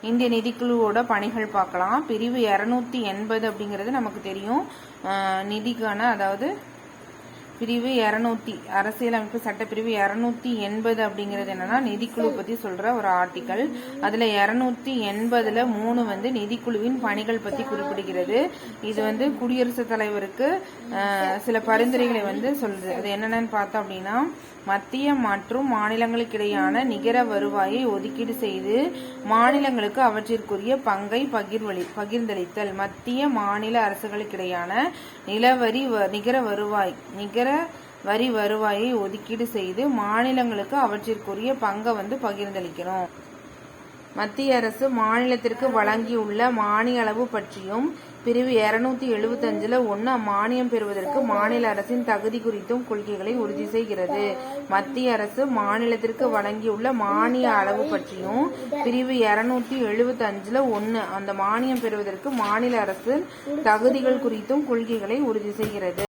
இந்திய நிதிக்குழுவோட பணிகள் பார்க்கலாம். பிரிவு 280 அப்படிங்கிறது நமக்கு தெரியும். நிதிக்கான, அதாவது பிரிவு 200 அரசியலமைப்பு சட்டப்பிரிவு 280 அப்படிங்கிறது என்னன்னா நிதிக்குழு பத்தி சொல்ற ஒரு ஆர்டிக்கல். அதுல 280ல 3 வந்து நிதிக்குழுவின் பணிகள் பத்தி குறிப்பிடுகிறது. இது குடியரசுத் தலைவருக்கு சில பரிந்துரைகளை சொல்றது. அது என்னென்னு பார்த்தோம் அப்படின்னா, மத்திய மற்றும் மாநிலங்களுக்கு இடையான நிகர வருவாயை ஒதுக்கீடு செய்து மாநிலங்களுக்கு அவற்றிற்குரிய பங்கை பகிர்ந்தளித்தல். மத்திய மாநில அரசுகளுக்கிடையான நிகர வரி வருவாயை ஒதுக்கீடு செய்து மாநிலங்களுக்கு அவற்றிற்குரிய பங்கை பகிர்ந்தளிக்கணும். மத்திய அரசு மாநிலத்திற்கு வழங்கியுள்ள மானிய அளவு பற்றியும் பிரிவு 275ல 1 அம்மானியம் பெறுவதற்கு மாநில அரசின் தகுதி குறித்தும் கொள்கைகளை உறுதி செய்கிறது. மத்திய அரசு மாநிலத்திற்கு வழங்கியுள்ள மானிய அளவு பற்றியும் பிரிவு 275ல 1 அந்த மானியம் பெறுவதற்கு மாநில அரசின் தகுதிகள் குறித்தும் கொள்கைகளை உறுதி செய்கிறது.